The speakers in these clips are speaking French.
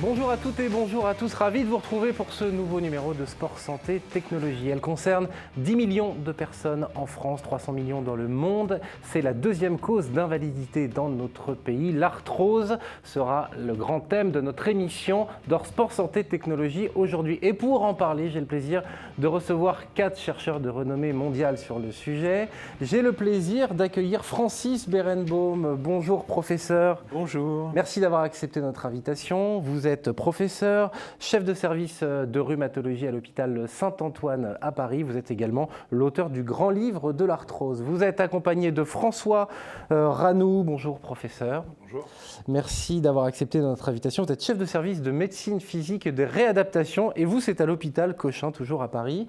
Bonjour à toutes et bonjour à tous, ravi de vous retrouver pour ce nouveau numéro de Sport Santé Technologie. Elle concerne 10 millions de personnes en France, 300 millions dans le monde. C'est la deuxième cause d'invalidité dans notre pays. L'arthrose sera le grand thème de notre émission d'Or Sport Santé Technologie aujourd'hui. Et pour en parler, j'ai le plaisir de recevoir 4 chercheurs de renommée mondiale sur le sujet. J'ai le plaisir d'accueillir Francis Berenbaum. Bonjour professeur. Bonjour. Merci d'avoir accepté notre invitation. Vous êtes professeur, chef de service de rhumatologie à l'hôpital Saint-Antoine à Paris. Vous êtes également l'auteur du grand livre de l'arthrose. Vous êtes accompagné de François Ranou. Bonjour professeur. Bonjour. Merci d'avoir accepté notre invitation. Vous êtes chef de service de médecine physique et de réadaptation et vous, c'est à l'hôpital Cochin, toujours à Paris.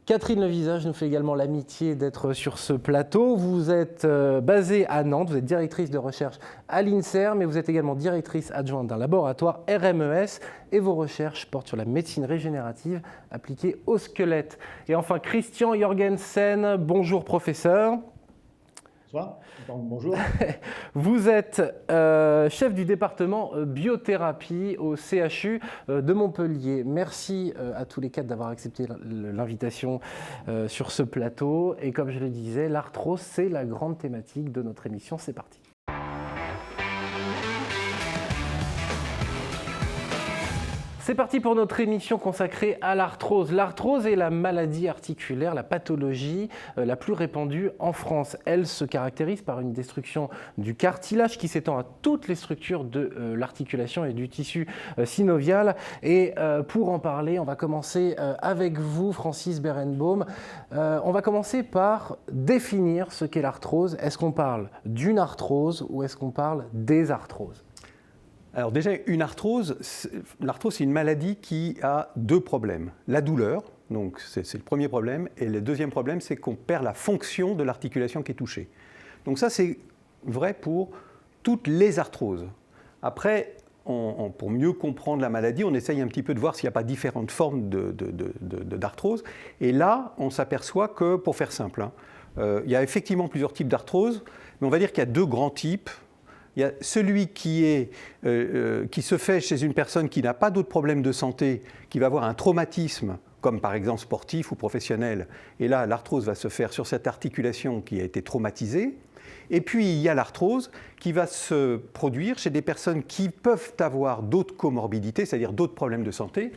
Catherine Levisage nous fait également l'amitié d'être sur ce plateau. Vous êtes basée à Nantes, vous êtes directrice de recherche à l'INSERM, mais vous êtes également directrice adjointe d'un laboratoire RMES et vos recherches portent sur la médecine régénérative appliquée au squelette. Et enfin, Christian Jorgensen, bonjour professeur. Bonsoir. Bonjour. Vous êtes chef du département biothérapie au CHU de Montpellier. Merci à tous les 4 d'avoir accepté l'invitation sur ce plateau. Et comme je le disais, l'arthrose, c'est la grande thématique de notre émission. C'est parti. C'est parti pour notre émission consacrée à l'arthrose. L'arthrose est la maladie articulaire, la pathologie la plus répandue en France. Elle se caractérise par une destruction du cartilage qui s'étend à toutes les structures de l'articulation et du tissu synovial. Et pour en parler, on va commencer avec vous, Francis Berenbaum. On va commencer par définir ce qu'est l'arthrose. Est-ce qu'on parle d'une arthrose ou est-ce qu'on parle des arthroses ? Alors déjà, l'arthrose, c'est une maladie qui a 2 problèmes. La douleur, donc c'est le premier problème, et le deuxième problème, c'est qu'on perd la fonction de l'articulation qui est touchée. Donc ça, c'est vrai pour toutes les arthroses. Après, pour mieux comprendre la maladie, on essaye un petit peu de voir s'il n'y a pas différentes formes d'arthrose. Et là, on s'aperçoit que, pour faire simple, il y a effectivement plusieurs types d'arthrose, mais on va dire qu'il y a 2 grands types. Il y a celui qui se fait chez une personne qui n'a pas d'autres problèmes de santé, qui va avoir un traumatisme, comme par exemple sportif ou professionnel. Et là, l'arthrose va se faire sur cette articulation qui a été traumatisée. Et puis, il y a l'arthrose qui va se produire chez des personnes qui peuvent avoir d'autres comorbidités, c'est-à-dire d'autres problèmes de santé,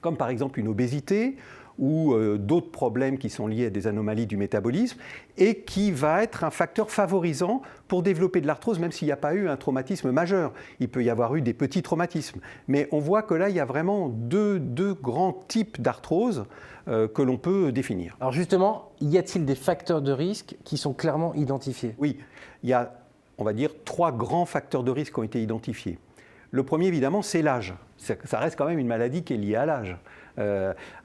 comme par exemple une obésité, ou d'autres problèmes qui sont liés à des anomalies du métabolisme et qui va être un facteur favorisant pour développer de l'arthrose, même s'il n'y a pas eu un traumatisme majeur. Il peut y avoir eu des petits traumatismes. Mais on voit que là, il y a vraiment deux grands types d'arthrose que l'on peut définir. Alors justement, y a-t-il des facteurs de risque qui sont clairement identifiés ? Oui, il y a, on va dire, 3 grands facteurs de risque qui ont été identifiés. Le premier, évidemment, c'est l'âge. Ça reste quand même une maladie qui est liée à l'âge.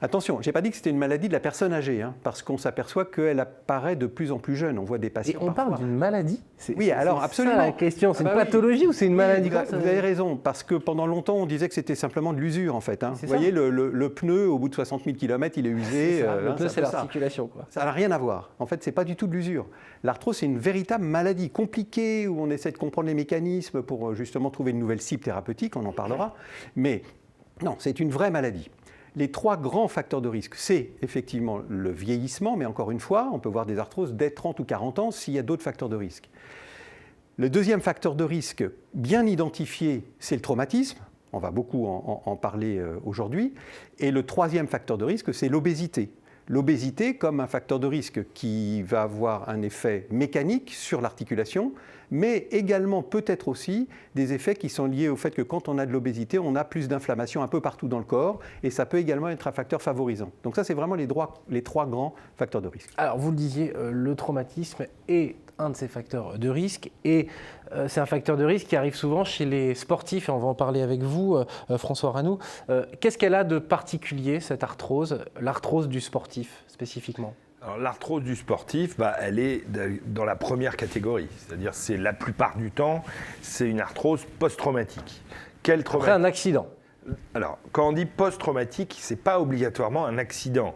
Attention, je n'ai pas dit que c'était une maladie de la personne âgée, parce qu'on s'aperçoit qu'elle apparaît de plus en plus jeune. On voit des patients. Et on parle d'une maladie ? Oui, alors absolument. C'est ça la question. C'est une pathologie ou c'est une maladie ? Vous avez raison, parce que pendant longtemps, on disait que c'était simplement de l'usure, en fait. Vous voyez, le pneu, au bout de 60 000 km, il est usé. Le pneu, c'est l'articulation, quoi. Ça n'a rien à voir. En fait, ce n'est pas du tout de l'usure. L'arthrose, c'est une véritable maladie compliquée où on essaie de comprendre les mécanismes pour justement trouver une nouvelle cible thérapeutique. On en parlera. Mais non, c'est une vraie maladie. Les 3 grands facteurs de risque, c'est effectivement le vieillissement, mais encore une fois, on peut voir des arthroses dès 30 ou 40 ans s'il y a d'autres facteurs de risque. Le deuxième facteur de risque bien identifié, c'est le traumatisme. On va beaucoup en parler aujourd'hui. Et le troisième facteur de risque, c'est l'obésité. L'obésité comme un facteur de risque qui va avoir un effet mécanique sur l'articulation, mais également peut-être aussi des effets qui sont liés au fait que quand on a de l'obésité, on a plus d'inflammation un peu partout dans le corps et ça peut également être un facteur favorisant. Donc ça, c'est vraiment les 3 grands facteurs de risque. Alors vous le disiez, le traumatisme est un de ces facteurs de risque et c'est un facteur de risque qui arrive souvent chez les sportifs et on va en parler avec vous, François Ranou. Qu'est-ce qu'elle a de particulier, cette arthrose, l'arthrose du sportif spécifiquement ? Alors, l'arthrose du sportif, elle est dans la première catégorie. C'est-à-dire, c'est la plupart du temps, c'est une arthrose post-traumatique. Après un accident. Alors, quand on dit post-traumatique, ce n'est pas obligatoirement un accident.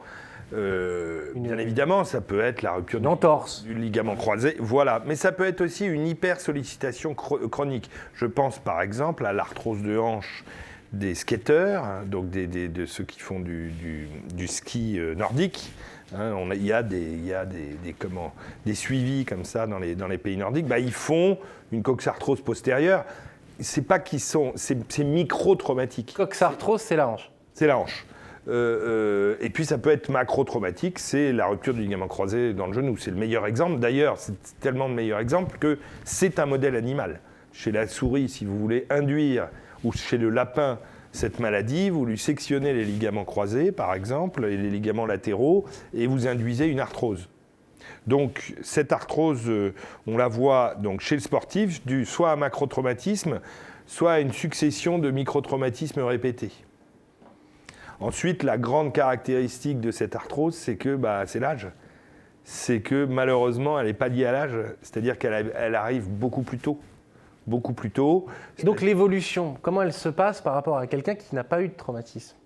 Bien évidemment, ça peut être la rupture du ligament croisé, voilà. Mais ça peut être aussi une hypersollicitation chronique. Je pense par exemple à l'arthrose de hanche des skateurs, donc de ceux qui font du ski nordique. Il y a des suivis comme ça dans les pays nordiques. Ils font une coxarthrose postérieure. C'est pas qu'ils sont, c'est micro-traumatique. Coxarthrose, c'est la hanche. C'est la hanche. Et puis ça peut être macro-traumatique, c'est la rupture du ligament croisé dans le genou. C'est le meilleur exemple. D'ailleurs, c'est tellement le meilleur exemple que c'est un modèle animal. Chez la souris, si vous voulez induire, ou chez le lapin, cette maladie, vous lui sectionnez les ligaments croisés, par exemple, et les ligaments latéraux, et vous induisez une arthrose. Donc cette arthrose, on la voit donc, chez le sportif, due soit à un macrotraumatisme, soit à une succession de microtraumatismes répétés. Ensuite, la grande caractéristique de cette arthrose, c'est que c'est l'âge. C'est que malheureusement, elle n'est pas liée à l'âge, c'est-à-dire qu'elle arrive beaucoup plus tôt. Beaucoup plus tôt. Donc l'évolution, comment elle se passe par rapport à quelqu'un qui n'a pas eu de traumatisme?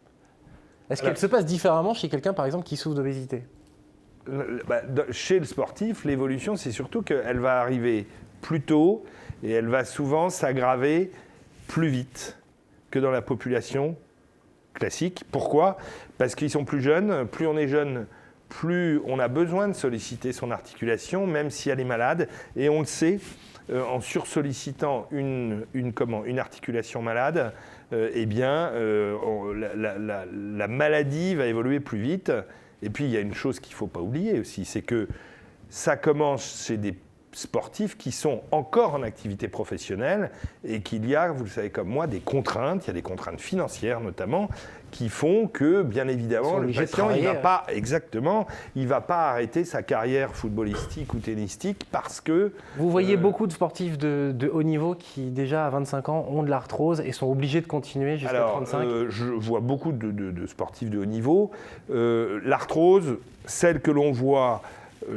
Est-ce qu'elle se passe différemment chez quelqu'un, par exemple, qui souffre d'obésité? Chez le sportif, l'évolution, c'est surtout qu'elle va arriver plus tôt et elle va souvent s'aggraver plus vite que dans la population classique. Pourquoi? Parce qu'ils sont plus jeunes. Plus on est jeune, plus on a besoin de solliciter son articulation, même si elle est malade. Et on le sait, en sursollicitant une articulation malade, la maladie va évoluer plus vite. Et puis, il y a une chose qu'il ne faut pas oublier aussi, c'est que ça commence chez des sportifs qui sont encore en activité professionnelle et qu'il y a, vous le savez comme moi, des contraintes, il y a des contraintes financières notamment, qui font que, bien évidemment, le patient, il ne va pas arrêter sa carrière footballistique ou tennistique parce que... Vous voyez beaucoup de sportifs de haut niveau qui, déjà à 25 ans, ont de l'arthrose et sont obligés de continuer jusqu'à 35. Je vois beaucoup de sportifs de haut niveau. L'arthrose, celle que l'on voit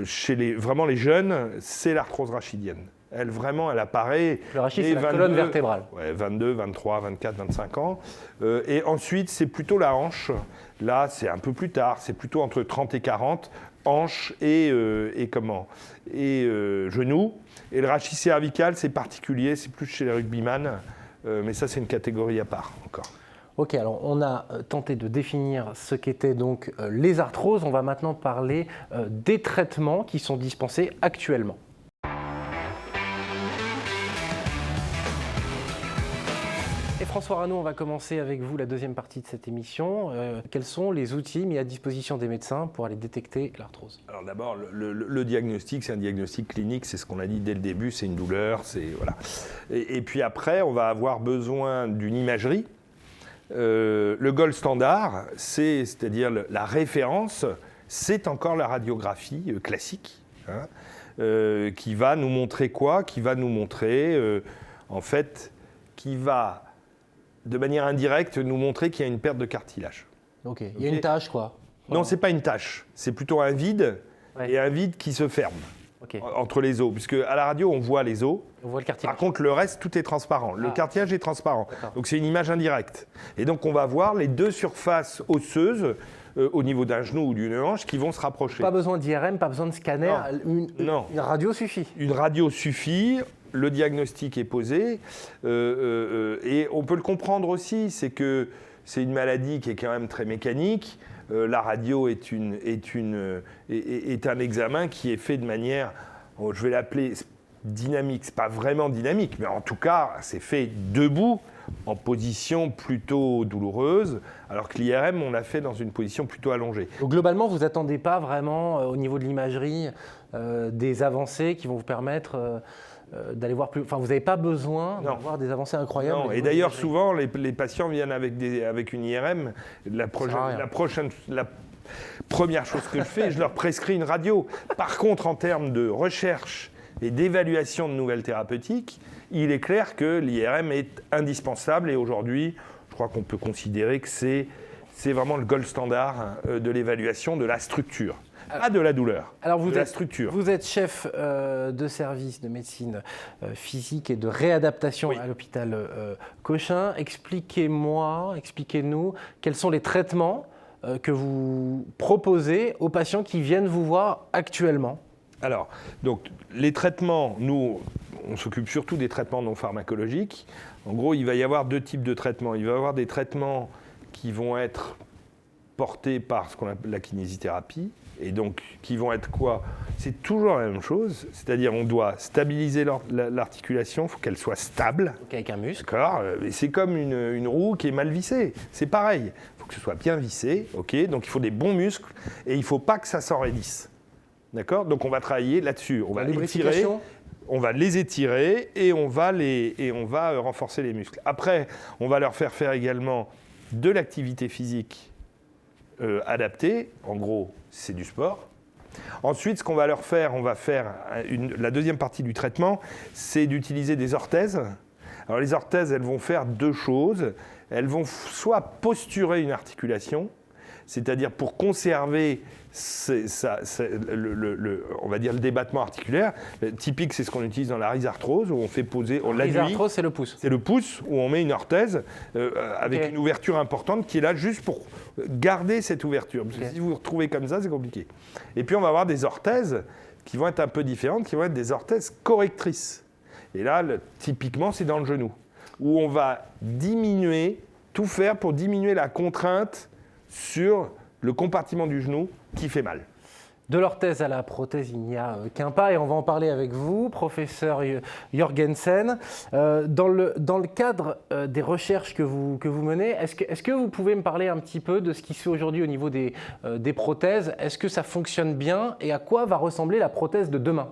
chez les jeunes, c'est l'arthrose rachidienne. Elle apparaît... Le rachis, c'est la colonne vertébrale. 22, 23, 24, 25 ans. Et ensuite, c'est plutôt la hanche. Là, c'est un peu plus tard. C'est plutôt entre 30 et 40. Hanche et genou. Et le rachis cervical, c'est particulier. C'est plus chez les rugbyman. Mais ça, c'est une catégorie à part encore. Ok, alors on a tenté de définir ce qu'étaient donc les arthroses. On va maintenant parler des traitements qui sont dispensés actuellement. Et François Ranaud, on va commencer avec vous la deuxième partie de cette émission. Quels sont les outils mis à disposition des médecins pour aller détecter l'arthrose? Alors d'abord, le diagnostic, c'est un diagnostic clinique, c'est ce qu'on a dit dès le début, c'est une douleur, voilà. Et puis après, on va avoir besoin d'une imagerie. Le gold standard, c'est-à-dire la référence, c'est encore la radiographie classique, qui va nous montrer quoi? Qui va nous montrer, qui va, de manière indirecte, nous montrer qu'il y a une perte de cartilage. Ok, il y a une tache, quoi? Non, ce n'est pas une tache, c'est plutôt un vide, et un vide qui se ferme. Okay. Entre les os, puisque à la radio on voit les os, on voit le cartilage. Par contre le reste tout est transparent, le cartilage est transparent, donc c'est une image indirecte. Et donc on va voir les deux surfaces osseuses au niveau d'un genou ou d'une hanche qui vont se rapprocher. Pas besoin d'IRM, pas besoin de scanner, une radio suffit. Une radio suffit, le diagnostic est posé, et on peut le comprendre aussi, c'est que c'est une maladie qui est quand même très mécanique. La radio est un examen qui est fait de manière, je vais l'appeler dynamique. C'est pas vraiment dynamique, mais en tout cas, c'est fait debout, en position plutôt douloureuse, alors que l'IRM, on l'a fait dans une position plutôt allongée. Donc globalement, vous n'attendez pas vraiment, au niveau de l'imagerie, des avancées qui vont vous permettre... d'aller voir plus. Enfin, vous n'avez pas besoin d'avoir des avancées incroyables. Non. Et d'ailleurs, souvent, les patients viennent avec une IRM. La première chose que je fais, je leur prescris une radio. Par contre, en termes de recherche et d'évaluation de nouvelles thérapeutiques, il est clair que l'IRM est indispensable. Et aujourd'hui, je crois qu'on peut considérer que c'est vraiment le gold standard de l'évaluation de la structure. Pas de la douleur, de la structure. Vous êtes chef de service de médecine physique et de réadaptation à l'hôpital Cochin. Expliquez-nous quels sont les traitements que vous proposez aux patients qui viennent vous voir actuellement. Alors, donc, les traitements, nous, on s'occupe surtout des traitements non pharmacologiques. En gros, il va y avoir 2 types de traitements. Il va y avoir des traitements qui vont être portés par ce qu'on appelle la kinésithérapie, et donc qui vont être quoi? C'est toujours la même chose, c'est-à-dire on doit stabiliser l'articulation, il faut qu'elle soit stable. Donc avec un muscle. D'accord. Et c'est comme une roue qui est mal vissée, c'est pareil. Il faut que ce soit bien vissé, ok. Donc il faut des bons muscles, et il ne faut pas que ça s'enraidisse. D'accord. Donc on va travailler là-dessus, on va étirer. On va les étirer et on va renforcer les muscles. Après, on va leur faire faire également de l'activité physique adaptée. En gros, c'est du sport. Ensuite, ce qu'on va leur faire, la deuxième partie du traitement, c'est d'utiliser des orthèses. Alors les orthèses, elles vont faire 2 choses. Elles vont soit posturer une articulation, c'est-à-dire pour conserver on va dire le débattement articulaire. Typique, c'est ce qu'on utilise dans la rhizarthrose, où on fait poser, on l'adduit. La rhizarthrose, c'est le pouce. C'est le pouce, où on met une orthèse avec une ouverture importante qui est là juste pour garder cette ouverture. Parce que si vous vous retrouvez comme ça, c'est compliqué. Et puis on va avoir des orthèses qui vont être un peu différentes, qui vont être des orthèses correctrices. Et là, typiquement, c'est dans le genou, où on va tout faire pour diminuer la contrainte sur le compartiment du genou qui fait mal. De l'orthèse à la prothèse, il n'y a qu'un pas et on va en parler avec vous, professeur Jorgensen. Dans le cadre des recherches que vous menez, est-ce que vous pouvez me parler un petit peu de ce qui se fait aujourd'hui au niveau des prothèses? Est-ce que ça fonctionne bien et à quoi va ressembler la prothèse de demain?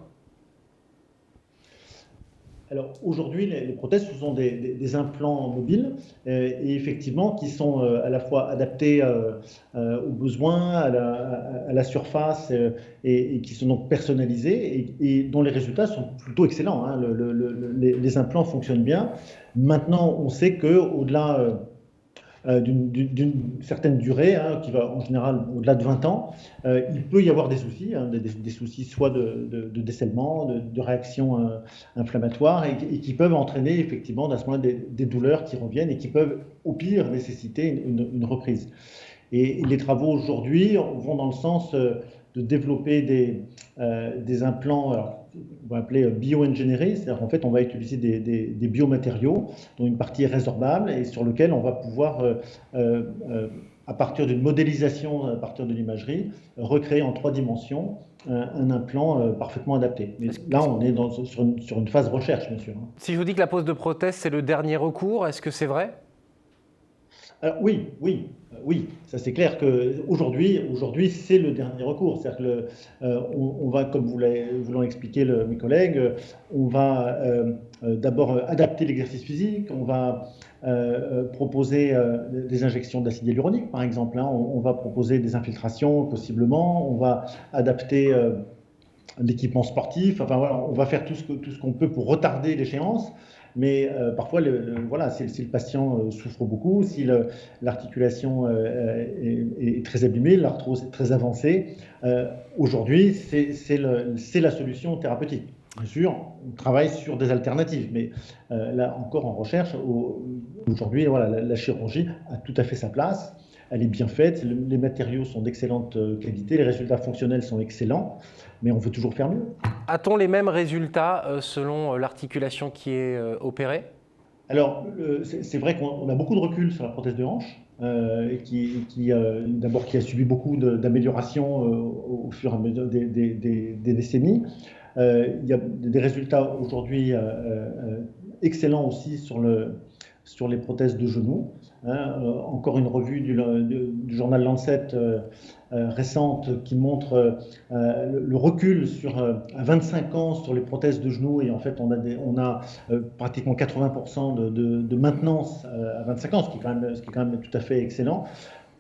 Alors aujourd'hui, les prothèses, ce sont des implants mobiles et effectivement qui sont à la fois adaptés aux besoins, à la surface et qui sont donc personnalisés et dont les résultats sont plutôt excellents. Hein. Les implants fonctionnent bien. Maintenant, on sait qu'au-delà d'une certaine durée, hein, qui va en général au-delà de 20 ans, il peut y avoir des soucis, hein, des soucis soit de décèlement, de réaction inflammatoire, et qui peuvent entraîner effectivement à ce moment des douleurs qui reviennent et qui peuvent au pire nécessiter une reprise. Et les travaux aujourd'hui vont dans le sens de développer des implants, alors, on va appeler bio-ingénierie, c'est-à-dire qu'en fait on va utiliser des biomatériaux dont une partie est résorbable et sur lequel on va pouvoir, à partir d'une modélisation, à partir de l'imagerie, recréer en 3 dimensions un implant parfaitement adapté. Mais là on est sur une phase recherche, bien sûr. Si je vous dis que la pose de prothèse c'est le dernier recours, est-ce que c'est vrai ? Alors, oui, ça c'est clair qu'aujourd'hui, c'est le dernier recours. C'est-à-dire on va, comme vous l'ont expliqué mes collègues, on va d'abord adapter l'exercice physique, on va proposer des injections d'acide hyaluronique, par exemple. Hein, on va proposer des infiltrations, possiblement, on va adapter l'équipement sportif. Enfin voilà, on va faire tout ce qu'on peut pour retarder l'échéance. Mais parfois, si le patient souffre beaucoup, si l'articulation est très abîmée, l'arthrose est très avancée, aujourd'hui, c'est la solution thérapeutique. Bien sûr, on travaille sur des alternatives, mais là encore en recherche, aujourd'hui, la chirurgie a tout à fait sa place. Elle est bien faite, les matériaux sont d'excellente qualité, les résultats fonctionnels sont excellents, mais on veut toujours faire mieux. A-t-on les mêmes résultats selon l'articulation qui est opérée ? Alors, c'est vrai qu'on a beaucoup de recul sur la prothèse de hanche, d'abord qui a subi beaucoup d'améliorations au fur et à mesure des décennies. Il y a des résultats aujourd'hui excellents aussi sur les prothèses de genoux. Encore une revue du journal Lancet récente qui montre le recul à 25 ans sur les prothèses de genoux, et en fait on a pratiquement 80% de maintenance à 25 ans, ce qui est quand même tout à fait excellent.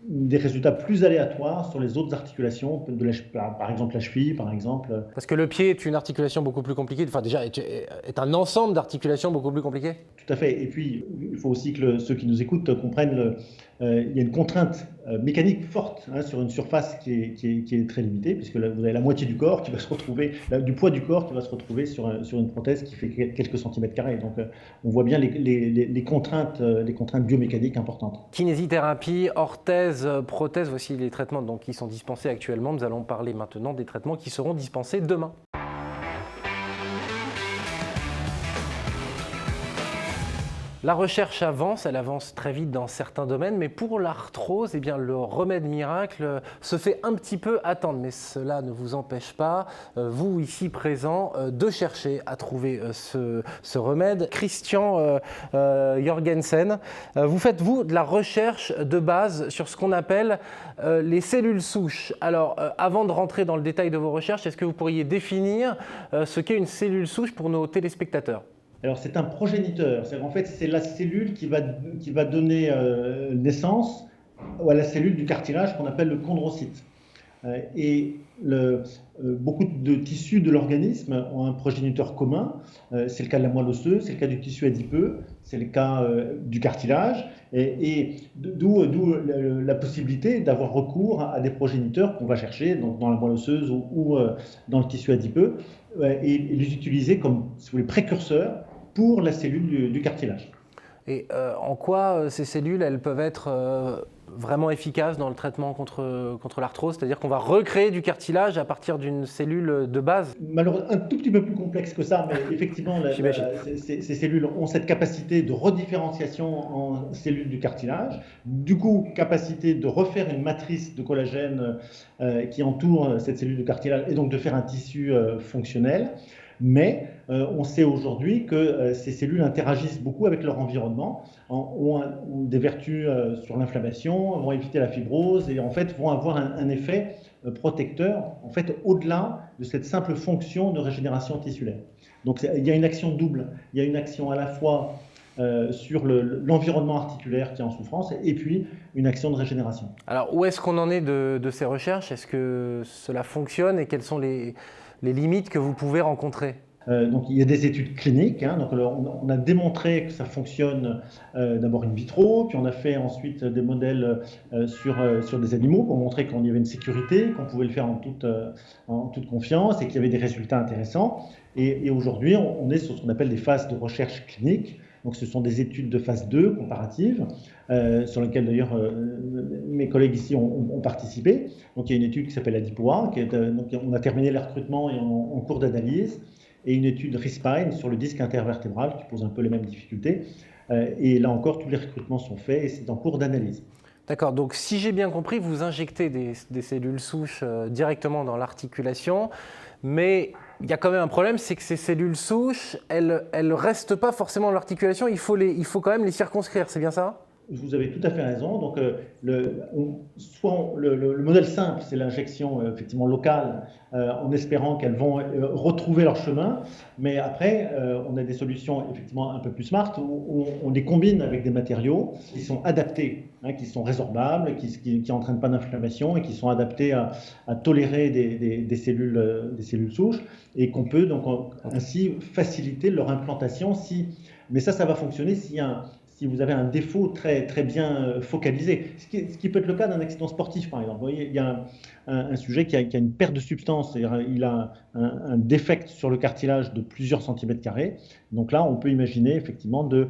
Des résultats plus aléatoires sur les autres articulations, par exemple la cheville, par exemple. Parce que le pied est une articulation beaucoup plus compliquée, enfin déjà est un ensemble d'articulations beaucoup plus compliquées. Tout à fait. Et puis, il faut aussi que ceux qui nous écoutent comprennent il y a une contrainte mécanique forte sur une surface qui est très limitée, puisque là, vous avez la moitié du corps qui va se retrouver, du poids du corps qui va se retrouver sur une prothèse qui fait quelques centimètres carrés. Donc, on voit bien les contraintes biomécaniques importantes. Kinésithérapie, orthèse, prothèse, voici les traitements donc, qui sont dispensés actuellement. Nous allons parler maintenant des traitements qui seront dispensés demain. La recherche avance, elle avance très vite dans certains domaines, mais pour l'arthrose, eh bien, le remède miracle se fait un petit peu attendre. Mais cela ne vous empêche pas, vous ici présents, de chercher à trouver ce remède. Christian Jorgensen, vous faites, vous, de la recherche de base sur ce qu'on appelle les cellules souches. Alors, avant de rentrer dans le détail de vos recherches, est-ce que vous pourriez définir ce qu'est une cellule souche pour nos téléspectateurs ? Alors, c'est un progéniteur. En fait, c'est la cellule qui va donner naissance à la cellule du cartilage qu'on appelle le chondrocyte. Beaucoup de tissus de l'organisme ont un progéniteur commun. C'est le cas de la moelle osseuse, c'est le cas du tissu adipeux, c'est le cas du cartilage. D'où la possibilité d'avoir recours à des progéniteurs qu'on va chercher donc dans la moelle osseuse ou dans le tissu adipeux et les utiliser comme, si vous voulez, précurseurs pour la cellule du cartilage. Et en quoi ces cellules, elles peuvent être vraiment efficaces dans le traitement contre l'arthrose? C'est-à-dire qu'on va recréer du cartilage à partir d'une cellule de base? Malheureusement, un tout petit peu plus complexe que ça, mais effectivement, ces cellules ont cette capacité de redifférenciation en cellules du cartilage. Du coup, capacité de refaire une matrice de collagène qui entoure cette cellule du cartilage et donc de faire un tissu fonctionnel. Mais on sait aujourd'hui que ces cellules interagissent beaucoup avec leur environnement, ont des vertus sur l'inflammation, vont éviter la fibrose et en fait vont avoir un effet protecteur en fait, au-delà de cette simple fonction de régénération tissulaire. Donc il y a une action double, il y a une action à la fois sur l'environnement articulaire qui est en souffrance et puis une action de régénération. Alors où est-ce qu'on en est de ces recherches? Est-ce que cela fonctionne et quelles sont les limites que vous pouvez rencontrer? Donc, il y a des études cliniques. Donc, on a démontré que ça fonctionne d'abord in vitro, puis on a fait ensuite des modèles sur des animaux pour montrer qu'il y avait une sécurité, qu'on pouvait le faire en toute confiance et qu'il y avait des résultats intéressants. Et aujourd'hui, on est sur ce qu'on appelle des phases de recherche clinique. Donc, ce sont des études de phase 2 comparatives, sur lesquelles d'ailleurs mes collègues ici ont participé. Donc, il y a une étude qui s'appelle ADIPOA, donc on a terminé le recrutement et en cours d'analyse, et une étude ReSpine sur le disque intervertébral qui pose un peu les mêmes difficultés. Et là encore, tous les recrutements sont faits et c'est en cours d'analyse. D'accord, donc si j'ai bien compris, vous injectez des cellules souches directement dans l'articulation, mais il y a quand même un problème, c'est que ces cellules souches, elles ne restent pas forcément dans l'articulation, il faut quand même les circonscrire, c'est bien ça? Vous avez tout à fait raison. Donc, le modèle simple, c'est l'injection effectivement locale, en espérant qu'elles vont retrouver leur chemin. Mais après, on a des solutions effectivement un peu plus smart où on les combine avec des matériaux qui sont adaptés, qui sont résorbables, qui n'entraînent pas d'inflammation et qui sont adaptés à tolérer des cellules souches et qu'on peut donc ainsi faciliter leur implantation. Mais ça va fonctionner si vous avez un défaut très, très bien focalisé, ce qui peut être le cas d'un accident sportif, par exemple. Vous voyez, il y a un sujet qui a une perte de substance, c'est-à-dire il a un défect sur le cartilage de plusieurs centimètres carrés. Donc là, on peut imaginer effectivement de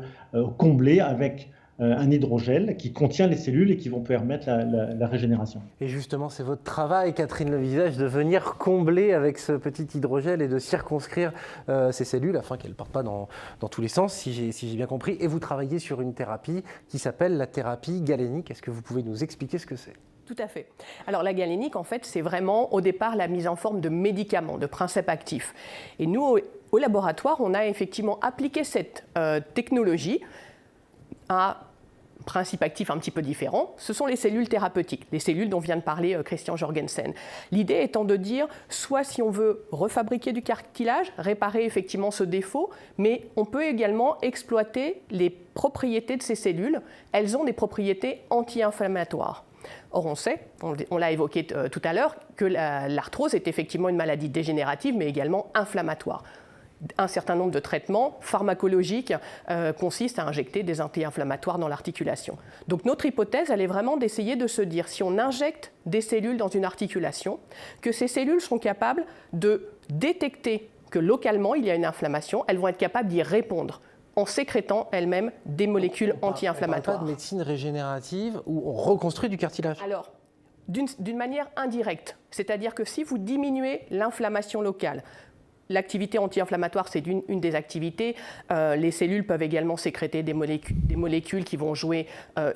combler avec un hydrogel qui contient les cellules et qui vont permettre la régénération. Et justement, c'est votre travail, Catherine Levisage, de venir combler avec ce petit hydrogel et de circonscrire ces cellules afin qu'elles ne partent pas dans tous les sens, si j'ai bien compris. Et vous travaillez sur une thérapie qui s'appelle la thérapie galénique. Est-ce que vous pouvez nous expliquer ce que c'est ? Tout à fait. Alors la galénique, en fait, c'est vraiment au départ la mise en forme de médicaments, de principes actifs. Et nous, au laboratoire, on a effectivement appliqué cette technologie à principe actif un petit peu différent, ce sont les cellules thérapeutiques, les cellules dont vient de parler Christian Jorgensen. L'idée étant de dire, soit si on veut refabriquer du cartilage, réparer effectivement ce défaut, mais on peut également exploiter les propriétés de ces cellules. Elles ont des propriétés anti-inflammatoires. Or, on sait, on l'a évoqué tout à l'heure, que l'arthrose est effectivement une maladie dégénérative, mais également inflammatoire. Un certain nombre de traitements pharmacologiques consistent à injecter des anti-inflammatoires dans l'articulation. Donc notre hypothèse, elle est vraiment d'essayer de se dire, si on injecte des cellules dans une articulation, que ces cellules sont capables de détecter que localement il y a une inflammation, elles vont être capables d'y répondre en sécrétant elles-mêmes des molécules anti-inflammatoires. On ne parle pas de médecine régénérative où on reconstruit du cartilage. Alors, d'une manière indirecte, c'est-à-dire que si vous diminuez l'inflammation locale, l'activité anti-inflammatoire, c'est une des activités. Les cellules peuvent également sécréter des molécules qui vont jouer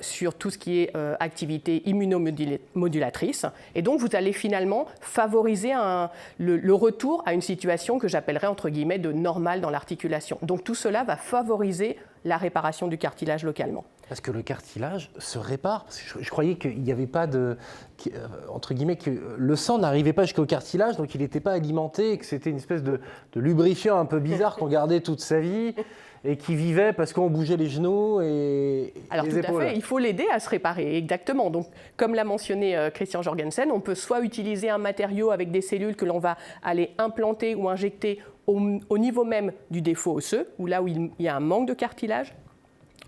sur tout ce qui est activité immunomodulatrice. Et donc, vous allez finalement favoriser le retour à une situation que j'appellerais, entre guillemets, de normale dans l'articulation. Donc, tout cela va favoriser la réparation du cartilage localement. Parce que le cartilage se répare. Parce que je croyais qu'il n'y avait pas de... entre guillemets, que le sang n'arrivait pas jusqu'au cartilage, donc il n'était pas alimenté, et que c'était une espèce de lubrifiant un peu bizarre qu'on gardait toute sa vie, et qui vivait parce qu'on bougeait les genoux et alors, les épaules. Alors tout à fait, il faut l'aider à se réparer, exactement. Donc, comme l'a mentionné Christian Jorgensen, on peut soit utiliser un matériau avec des cellules que l'on va aller implanter ou injecter au niveau même du défaut osseux, ou là où il y a un manque de cartilage.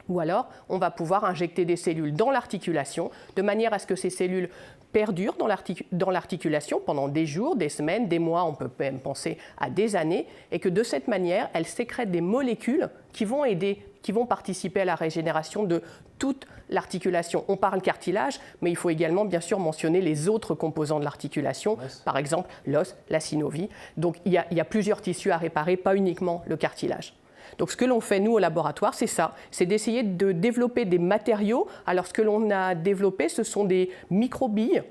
Ou alors, on va pouvoir injecter des cellules dans l'articulation, de manière à ce que ces cellules perdurent dans l'articulation pendant des jours, des semaines, des mois, on peut même penser à des années, et que de cette manière, elles sécrètent des molécules qui vont aider, qui vont participer à la régénération de toute l'articulation. On parle cartilage, mais il faut également bien sûr mentionner les autres composants de l'articulation, par exemple l'os, la synovie. Donc il y a plusieurs tissus à réparer, pas uniquement le cartilage. Donc ce que l'on fait, nous, au laboratoire, c'est ça, c'est d'essayer de développer des matériaux. Alors ce que l'on a développé, ce sont des microbilles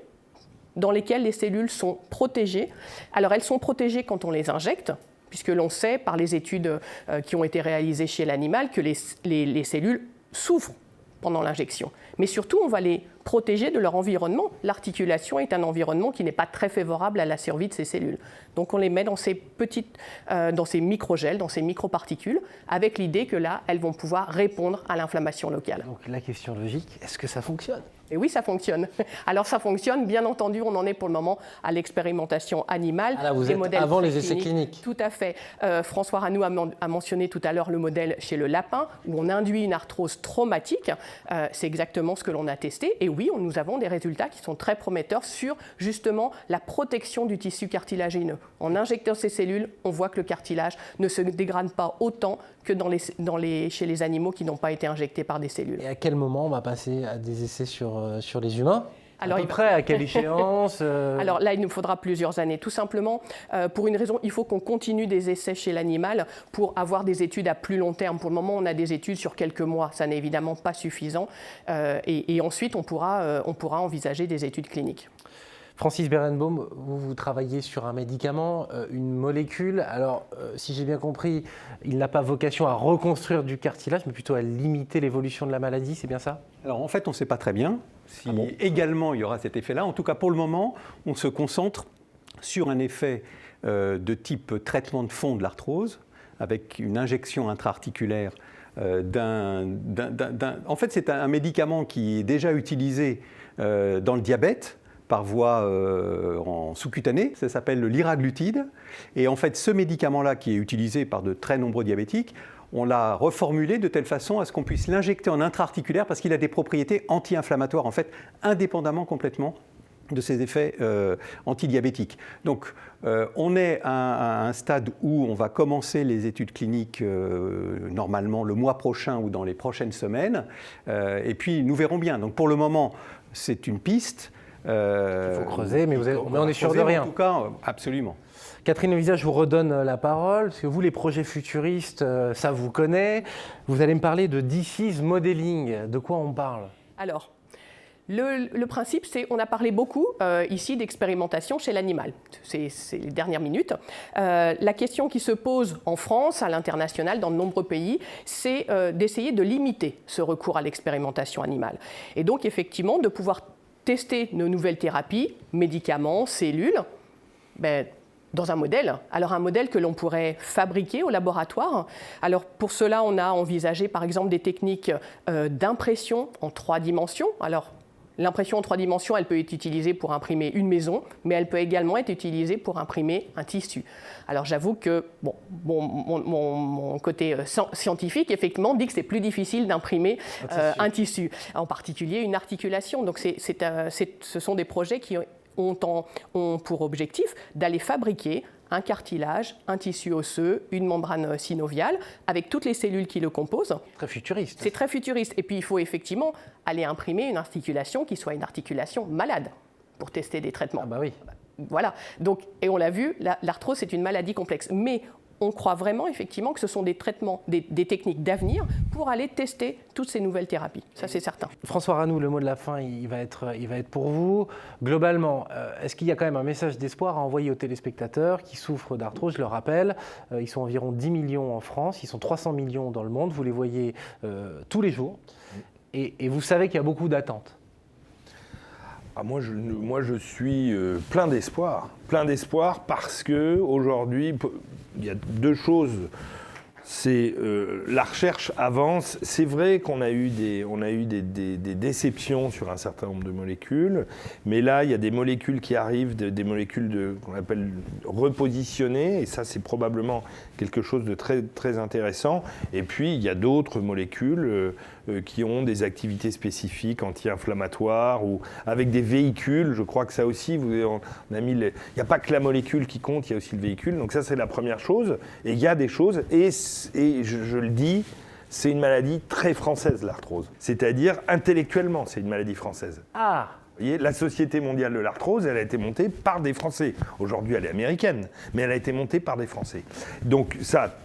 dans lesquelles les cellules sont protégées. Alors elles sont protégées quand on les injecte, puisque l'on sait par les études qui ont été réalisées chez l'animal que les cellules souffrent pendant l'injection. Mais surtout, on va les protéger de leur environnement. L'articulation est un environnement qui n'est pas très favorable à la survie de ces cellules. Donc on les met dans ces dans ces microgels, dans ces microparticules, avec l'idée que là, elles vont pouvoir répondre à l'inflammation locale. Donc la question logique, est-ce que ça fonctionne ? Et oui, ça fonctionne. Alors ça fonctionne, bien entendu, on en est pour le moment à l'expérimentation animale. Ah là, vous êtes modèles avant les essais cliniques. Tout à fait. François Ranoux a mentionné tout à l'heure le modèle chez le lapin, où on induit une arthrose traumatique. C'est exactement ce que l'on a testé. Et oui, nous avons des résultats qui sont très prometteurs sur justement la protection du tissu cartilagineux. En injectant ces cellules, on voit que le cartilage ne se dégrade pas autant que chez les animaux qui n'ont pas été injectés par des cellules. Et à quel moment on va passer à des essais sur les humains ? Alors, à peu près, à quelle échéance Alors là, il nous faudra plusieurs années. Tout simplement, pour une raison, il faut qu'on continue des essais chez l'animal pour avoir des études à plus long terme. Pour le moment, on a des études sur quelques mois. Ça n'est évidemment pas suffisant. Et ensuite, on pourra envisager des études cliniques. Francis Berenbaum, vous travaillez sur un médicament, une molécule. Alors, si j'ai bien compris, il n'a pas vocation à reconstruire du cartilage, mais plutôt à limiter l'évolution de la maladie, c'est bien ça ? Alors, en fait, on ne sait pas très bien si également il y aura cet effet-là. En tout cas, pour le moment, on se concentre sur un effet de type traitement de fond de l'arthrose, avec une injection intra-articulaire En fait, c'est un médicament qui est déjà utilisé dans le diabète, par voie en sous-cutanée, ça s'appelle le liraglutide. Et en fait, ce médicament-là, qui est utilisé par de très nombreux diabétiques, on l'a reformulé de telle façon à ce qu'on puisse l'injecter en intra-articulaire parce qu'il a des propriétés anti-inflammatoires, en fait, indépendamment complètement de ses effets antidiabétiques. Donc, on est à un stade où on va commencer les études cliniques normalement le mois prochain ou dans les prochaines semaines, et puis nous verrons bien. Donc, pour le moment, c'est une piste. Il faut creuser, mais on est sûr de rien. En tout cas, absolument. Catherine Levisage, je vous redonne la parole, parce que vous, les projets futuristes, ça vous connaît. Vous allez me parler de disease modeling. De quoi on parle ? Alors, le principe, c'est, on a parlé beaucoup ici d'expérimentation chez l'animal. C'est les dernières minutes. La question qui se pose en France, à l'international, dans de nombreux pays, c'est d'essayer de limiter ce recours à l'expérimentation animale. Et donc, effectivement, de pouvoir tester nos nouvelles thérapies, médicaments, cellules, dans un modèle. Alors un modèle que l'on pourrait fabriquer au laboratoire. Alors pour cela, on a envisagé par exemple des techniques d'impression en 3 dimensions. Alors l'impression en 3 dimensions, elle peut être utilisée pour imprimer une maison, mais elle peut également être utilisée pour imprimer un tissu. Alors j'avoue que mon côté scientifique, effectivement, dit que c'est plus difficile d'imprimer un tissu, en particulier une articulation. Donc ce sont des projets qui ont pour objectif d'aller fabriquer un cartilage, un tissu osseux, une membrane synoviale, avec toutes les cellules qui le composent. Très futuriste. C'est très futuriste. Et puis, il faut effectivement aller imprimer une articulation qui soit une articulation malade pour tester des traitements. Ah bah oui. Voilà. Donc, et on l'a vu, l'arthrose, c'est une maladie complexe. Mais on croit vraiment, effectivement, que ce sont des traitements, des techniques d'avenir pour aller tester toutes ces nouvelles thérapies. Ça, c'est certain. François Ranoux, le mot de la fin, il va être pour vous. Globalement, est-ce qu'il y a quand même un message d'espoir à envoyer aux téléspectateurs qui souffrent d'arthrose? Je le rappelle, ils sont environ 10 millions en France, ils sont 300 millions dans le monde. Vous les voyez tous les jours. Et vous savez qu'il y a beaucoup d'attentes. Moi, je suis plein d'espoir parce que aujourd'hui, il y a deux choses. C'est la recherche avance. C'est vrai qu'on a eu des déceptions sur un certain nombre de molécules, mais là, il y a des molécules qui arrivent, des molécules qu'on appelle repositionnées, et ça, c'est probablement quelque chose de très, très intéressant. Et puis, il y a d'autres molécules qui ont des activités spécifiques anti-inflammatoires ou avec des véhicules. Je crois que ça aussi, on a mis il n'y a pas que la molécule qui compte, il y a aussi le véhicule. Donc ça, c'est la première chose. Et il y a des choses, et je le dis, c'est une maladie très française, l'arthrose. C'est-à-dire, intellectuellement, c'est une maladie française. Ah! Vous voyez, la Société mondiale de l'arthrose, elle a été montée par des Français. Aujourd'hui, elle est américaine, mais elle a été montée par des Français. Donc ça,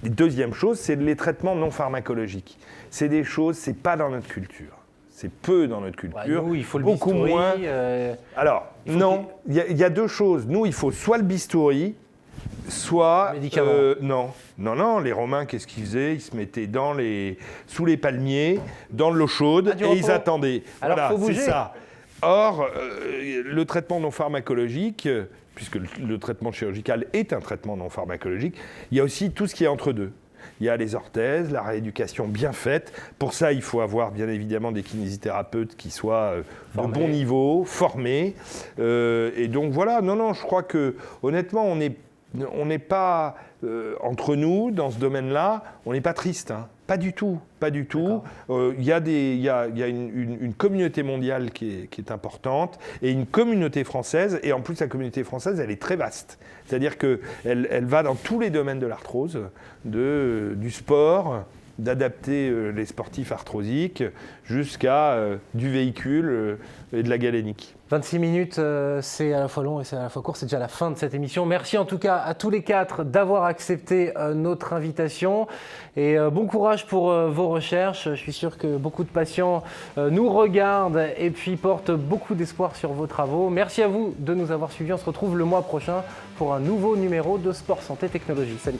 deuxième chose, c'est les traitements non pharmacologiques. C'est des choses, c'est pas dans notre culture. C'est peu dans notre culture. Nous, il faut le beaucoup bistouri, moins. Alors, non, il y a deux choses. Nous, il faut soit le bistouri, soit non, les Romains, qu'est-ce qu'ils faisaient? Ils se mettaient sous les palmiers, dans l'eau chaude, et ils attendaient. Alors, voilà, faut bouger. c'est ça. Or, le traitement non pharmacologique, puisque le traitement chirurgical est un traitement non pharmacologique, il y a aussi tout ce qui est entre deux. Il y a les orthèses, la rééducation bien faite. Pour ça, il faut avoir bien évidemment des kinésithérapeutes qui soient de bon niveau, formés. Et donc voilà, je crois que honnêtement, on n'est pas entre nous dans ce domaine-là, on n'est pas triste, hein. Pas du tout. Il y a une communauté mondiale qui est importante et une communauté française. Et en plus, la communauté française, elle est très vaste. C'est-à-dire qu'elle va dans tous les domaines de l'arthrose, du sport, d'adapter les sportifs arthrosiques jusqu'à du véhicule et de la galénique. 26 minutes, c'est à la fois long et c'est à la fois court. C'est déjà la fin de cette émission. Merci en tout cas à tous les quatre d'avoir accepté notre invitation. Et bon courage pour vos recherches. Je suis sûr que beaucoup de patients nous regardent et puis portent beaucoup d'espoir sur vos travaux. Merci à vous de nous avoir suivis. On se retrouve le mois prochain pour un nouveau numéro de Sport Santé Technologie. Salut.